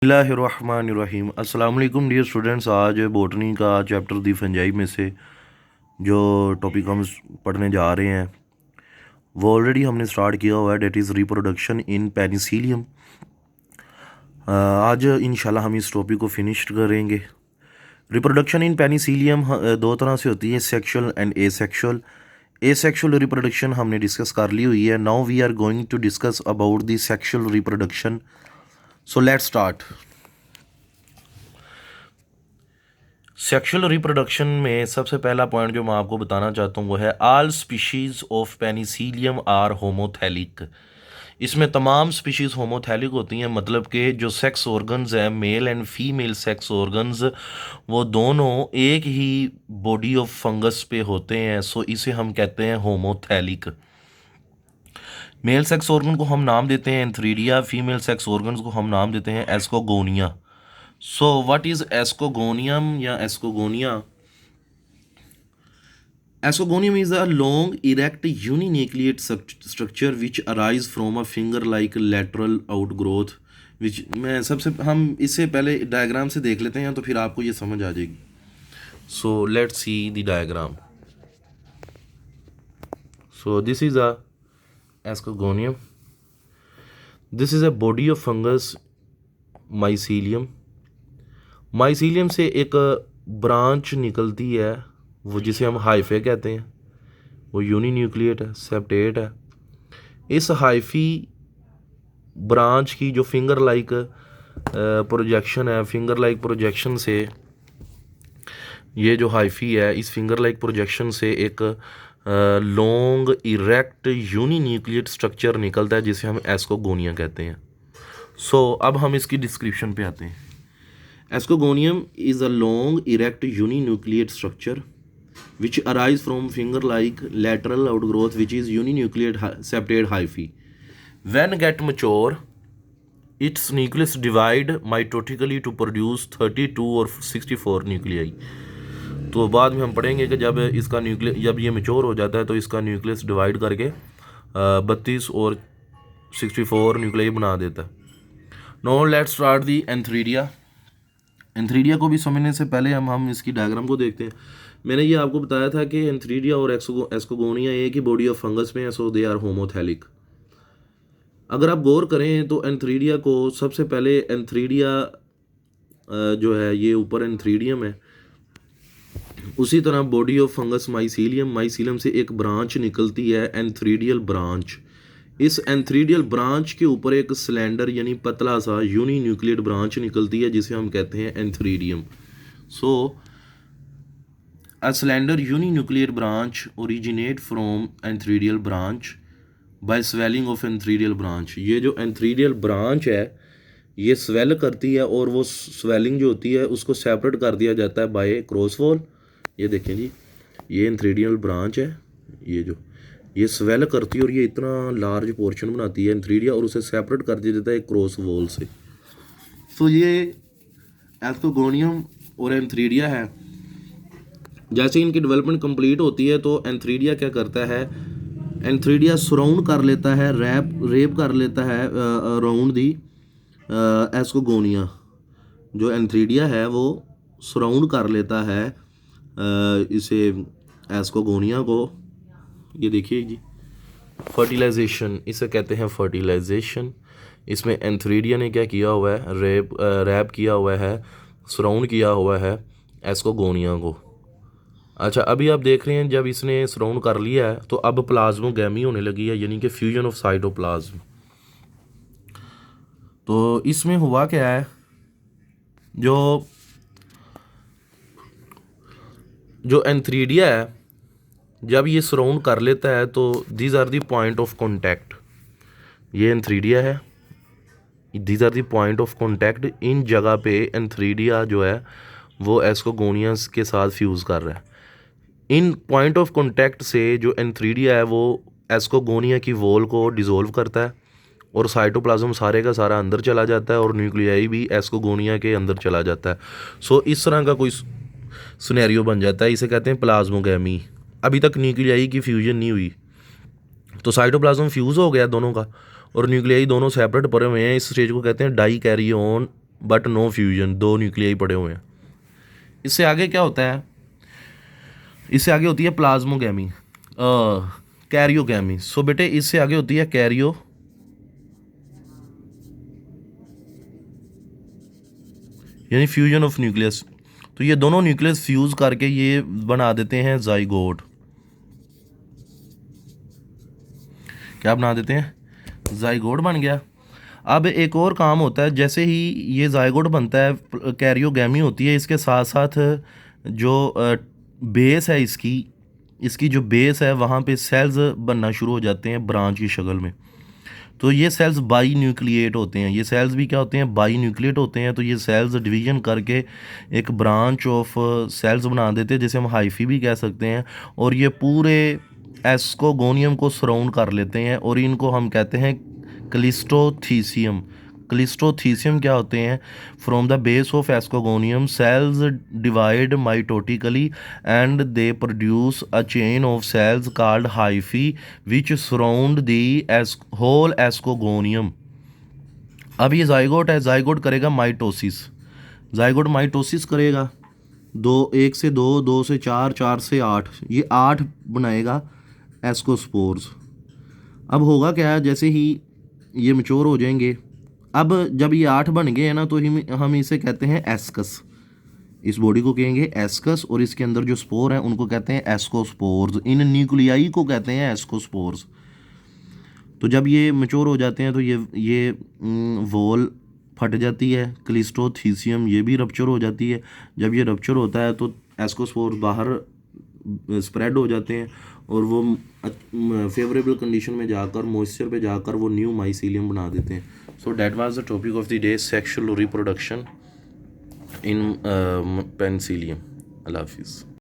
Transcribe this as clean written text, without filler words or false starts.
बिस्मिल्लाहिर्रहमानिर्रहीम। अस्सलाम वालेकुम डियर स्टूडेंट्स। आज बॉटनी का चैप्टर दी फंजाई में से जो टॉपिक हम पढ़ने जा रहे हैं वो ऑलरेडी हमने स्टार्ट किया हुआ है, that is reproduction in Penicillium. आज इंशाल्लाह हम इस टॉपिक को फिनिश करेंगे। रिप्रोडक्शन इन पेनिसिलियम दो तरह से होती है, sexual and asexual. Asexual reproduction हमने डिस्कस कर ली हुई है। Now we are going to discuss about the sexual reproduction. So let's start. Sexual reproduction में सबसे पहला पॉइंट जो मैं आपको बताना चाहता हूँ वो है all species of penicillium are homothallic. इसमें तमाम स्पीशीज़ होमोथैलिक होती हैं, मतलब कि जो सेक्स ऑर्गन्स हैं, male and female sex organs, वो दोनों एक ही बॉडी ऑफ फंगस पे होते हैं। सो इसे हम कहते हैं होमोथैलिक। मेल सेक्स ऑर्गन को हम नाम देते हैं एंथ्रीडिया, फीमेल सेक्स ऑर्गन्स को हम नाम देते हैं एस्कोगोनिया। So what is escogonium या escogonia? Escogonium is a long, erect, uninucleate structure which arise from a finger-like lateral outgrowth. which मैं सबसे हम इससे पहले डायग्राम से देख लेते हैं तो फिर आपको ये समझ आ जाएगी। So let's see the diagram. So this is a escogonium. This is a body of fungus mycelium. Mycelium से एक ब्रांच निकलती है, वो जिसे हम हाइफे कहते हैं। वो यूनिन्यूक्लिएट है, सेप्टेट है। इस हाइफी ब्रांच की जो फिंगर लाइक प्रोजेक्शन है, फिंगर लाइक प्रोजेक्शन से ये जो हाइफी है, इस फिंगर लाइक प्रोजेक्शन से एक लॉन्ग इरेक्ट यूनिन्यूक्लिएट स्ट्रक्चर निकलता है जिसे हम एस्कोगोनिया कहते हैं। सो अब हम इसकी डिस्क्रिप्शन पे आते हैं। Escogonium is a long, erect, uninucleate structure which arises from finger-like lateral outgrowth which is uninucleate septate hyphae. When get mature, its nucleus divide mitotically to produce 32 or 64 nuclei. तो बाद में हम पढ़ेंगे कि जब इसका न्यूक्लियस, जब ये मेच्योर हो जाता है तो इसका न्यूक्लियस डिवाइड करके 32 और 64 न्यूक्लियाई बना देता है। Now let's start the antheridia. Antheridia को भी समझने से पहले हम इसकी डायग्राम को देखते हैं। मैंने ये आपको बताया था कि एंथ्रीडिया और एस्कोगोनिया एक ही बॉडी ऑफ फंगस में है, सो दे आर होमोथैलिक। अगर आप गौर करें तो एंथ्रीडिया को सबसे पहले एंथ्रीडिया जो है ये ऊपर एंथ्रीडियम है, उसी तरह body of fungus mycelium, mycelium से एक ब्रांच निकलती है एंथ्रीडियल ब्रांच। इस एंथ्रीडियल ब्रांच के ऊपर एक सिलेंडर यानी पतला सा यूनिन्यूक्लिएट ब्रांच निकलती है जिसे हम कहते हैं antheridium. So a slender uninucleate branch originate from antheridial branch by swelling of antheridial branch. ये जो एंथ्रीडियल ब्रांच है ये स्वेल करती है और वो स्वेलिंग जो होती है उसको सेपरेट कर दिया जाता है बाय क्रॉसवॉल। ये देखें जी, ये एंथ्रीडियल ब्रांच है, ये स्वेल करती है और ये इतना लार्ज पोर्शन बनाती है एंथ्रीडिया और उसे सेपरेट कर दिया जाता है क्रॉस वॉल से। तो ये एस्कोगोनियम और एंथ्रीडिया है। जैसे इनकी डेवलपमेंट कंप्लीट होती है तो एंथ्रीडिया क्या करता है, एंथ्रीडिया सराउंड कर लेता है, रेप कर लेता है अराउंड दी एस्कोगोनिया। जो एंथ्रीडिया है वो सराउंड कर लेता है इसे एस्कोगोनिया को। ये देखिए जी, फर्टिलाइजेशन इसे कहते हैं फर्टिलाइजेशन। इसमें एंथ्रीडिया ने क्या किया हुआ है, रैप किया हुआ है, सराउंड किया हुआ है एस्कोगोनिया को। अच्छा, अभी आप देख रहे हैं जब इसने सराउंड कर लिया है तो अब प्लाज्मोगैमी होने लगी है, यानी कि फ्यूजन ऑफ साइटोप्लाज्म। तो इसमें हुआ क्या है, जो एंथ्रीडिया है जब ये सराउंड कर लेता है तो these are the point of contact. ये एंथ्रीडिया है, these are the point of contact. इन जगह पे एंथ्रीडिया जो है वो एस्कोगोनियस के साथ फ्यूज़ कर रहा है। इन पॉइंट ऑफ कॉन्टैक्ट से जो एंथ्रीडिया है वो एस्कोगोनिया की वॉल को डिज़ोल्व करता है और साइटोप्लाज्म सारे का सारा अंदर चला जाता है और न्यूक्लियाई भी एस्कोगोनिया के अंदर चला जाता है। सो इस तरह का कोई सिनेरियो बन जाता है, इसे कहते हैं प्लाज्मोगैमी। अभी तक न्यूक्लियाई की फ्यूजन नहीं हुई तो साइटोप्लाज्म फ्यूज़ हो गया दोनों का और न्यूक्लियाई दोनों सेपरेट पड़े हुए हैं। इस स्टेज को कहते हैं dikaryon but no fusion, 2 nuclei पड़े हुए हैं। इससे आगे क्या होता है, इससे आगे होती है प्लाज्मोगैमी, कैरियोगैमी। सो बेटे इससे आगे होती है कैरियो यानी फ्यूजन ऑफ न्यूक्लियस। तो ये दोनों न्यूक्लियस फ्यूज करके ये बना देते हैं जाइगोट। क्या बना देते हैं, जाइगोट बन गया। अब एक और काम होता है, जैसे ही ये जाइगोट बनता है, कैरियोगैमी होती है, इसके साथ साथ जो बेस है इसकी जो बेस है वहाँ पे सेल्स बनना शुरू हो जाते हैं ब्रांच की शक्ल में। तो ये सेल्स बाई न्यूक्लिएट होते हैं, ये सेल्स भी क्या होते हैं, बाई न्यूक्लिएट होते हैं। तो ये सेल्स डिवीजन करके एक ब्रांच ऑफ सेल्स बना देते हैं, जैसे हम हाइफी भी कह सकते हैं। और ये पूरे एस्कोगोनियम को सराउंड कर लेते हैं और इनको हम कहते हैं क्लिस्टोथीसियम। क्लिस्टोथीसियम क्या होते हैं, from the base of ascogonium cells divide mitotically and they produce a chain of cells called hyphae which surround the whole ascogonium. अब ये जाइगोट है, जाइगोट करेगा माइटोसिस, जाइगोट माइटोसिस करेगा, 1 से 2, 2 से 4, 4 से 8, ये 8 बनाएगा एस्कोस्पोर्स। अब होगा क्या, जैसे ही ये मैच्योर हो जाएंगे, अब जब ये 8 बन गए हैं ना, तो हम इसे कहते हैं एस्कस। इस बॉडी को कहेंगे एस्कस और इसके अंदर जो स्पोर हैं उनको कहते हैं एस्कोस्पोर्स। इन न्यूक्लियाई को कहते हैं एस्कोस्पोर्स। तो जब ये मैच्योर हो जाते हैं तो ये वॉल फट जाती है, क्लिस्टोथीसियम ये भी रप्चर हो जाती है। जब ये रप्चर होता है तो एस्कोस्पोर्स बाहर स्प्रेड हो जाते हैं और वो फेवरेबल कंडीशन में जाकर, मॉइस्चर पे जाकर वो न्यू माइसीलियम बना देते हैं। So that was the topic of the day, sexual reproduction in Penicillium. अल्लाह हाफिज़।